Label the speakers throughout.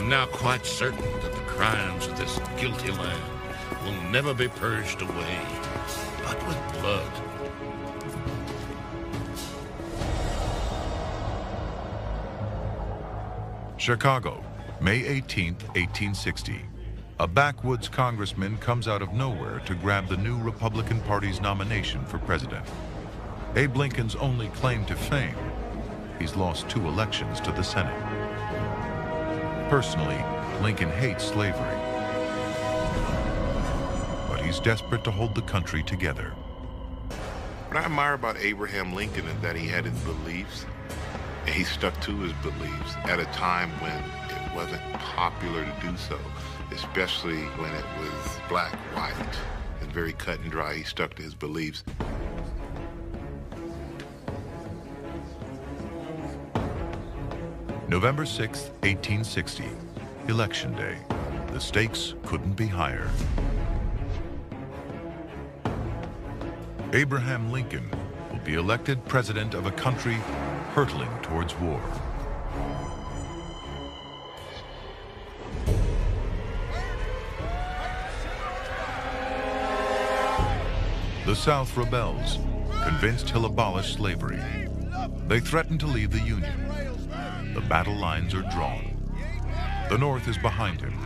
Speaker 1: I'm now quite certain that the crimes of this guilty land will never be purged away, but with blood.
Speaker 2: Chicago, May 18, 1860. A backwoods congressman comes out of nowhere to grab the new Republican Party's nomination for president. Abe Lincoln's only claim to fame: he's lost 2 elections to the Senate. Personally, Lincoln hates slavery, but he's desperate to hold the country together.
Speaker 3: What I admire about Abraham Lincoln is that he had his beliefs, and he stuck to his beliefs at a time when it wasn't popular to do so, especially when it was black, white, and very cut and dry. He stuck to his beliefs.
Speaker 2: November 6, 1860, Election Day. The stakes couldn't be higher. Abraham Lincoln will be elected president of a country hurtling towards war. The South rebels, convinced he'll abolish slavery. They threaten to leave the Union. The battle lines are drawn. The North is behind him.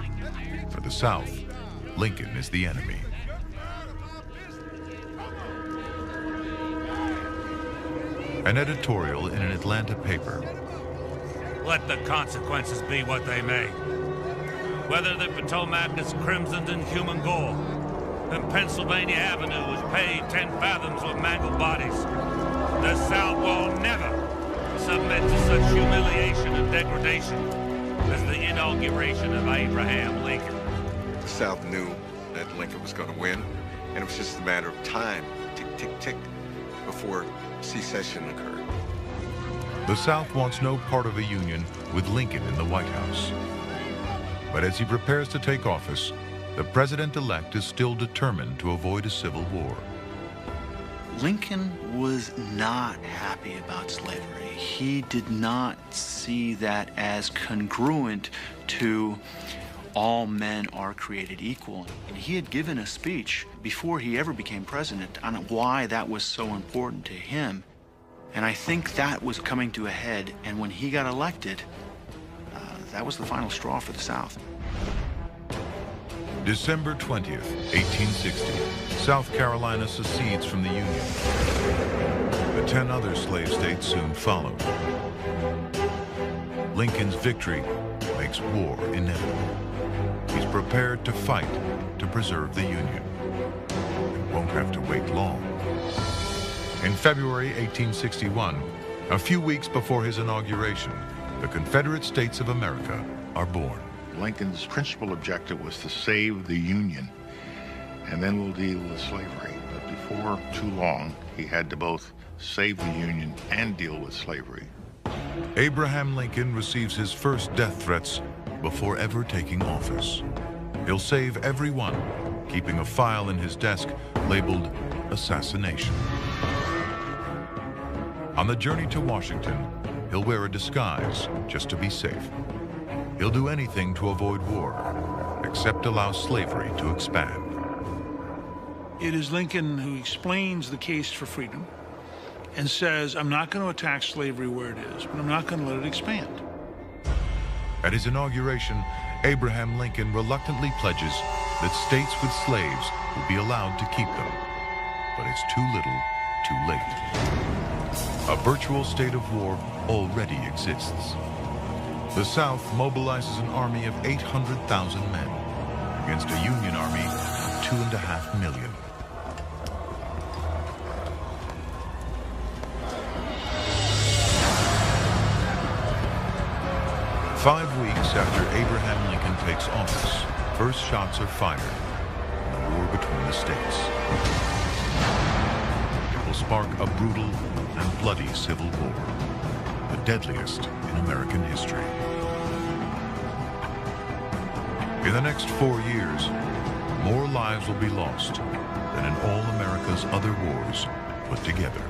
Speaker 2: For the South, Lincoln is the enemy. An editorial in an Atlanta paper.
Speaker 4: Let the consequences be what they may. Whether the Potomac is crimsoned in human gore, and Pennsylvania Avenue is paved 10 fathoms with mangled bodies, the South will never submit to such humiliation and degradation as the inauguration of Abraham Lincoln.
Speaker 5: The South knew that Lincoln was going to win, and it was just a matter of time, tick, tick, tick, before secession occurred.
Speaker 2: The South wants no part of a union with Lincoln in the White House. But as he prepares to take office, the president-elect is still determined to avoid a civil war.
Speaker 6: Lincoln was not happy about slavery. He did not see that as congruent to all men are created equal. And he had given a speech before he ever became president on why that was so important to him. And I think that was coming to a head. And when he got elected, that was the final straw for the South.
Speaker 2: December 20th, 1860, South Carolina secedes from the Union. The 10 other slave states soon followed. Lincoln's victory makes war inevitable. He's prepared to fight to preserve the Union. It won't have to wait long. In February 1861, a few weeks before his inauguration, the Confederate States of America are born.
Speaker 3: Lincoln's principal objective was to save the Union, and then we'll deal with slavery. But before too long, he had to both save the Union and deal with slavery.
Speaker 2: Abraham Lincoln receives his first death threats before ever taking office. He'll save every one, keeping a file in his desk labeled assassination. On the journey to Washington, he'll wear a disguise just to be safe. He'll do anything to avoid war, except allow slavery to expand.
Speaker 7: It is Lincoln who explains the case for freedom and says, I'm not going to attack slavery where it is, but I'm not going to let it expand.
Speaker 2: At his inauguration, Abraham Lincoln reluctantly pledges that states with slaves will be allowed to keep them. But it's too little, too late. A virtual state of war already exists. The South mobilizes an army of 800,000 men against a Union army of 2.5 million. Five weeks after Abraham Lincoln takes office, first shots are fired in the war between the states. It will spark a brutal and bloody civil war, the deadliest in American history. In the next 4 years, more lives will be lost than in all America's other wars put together.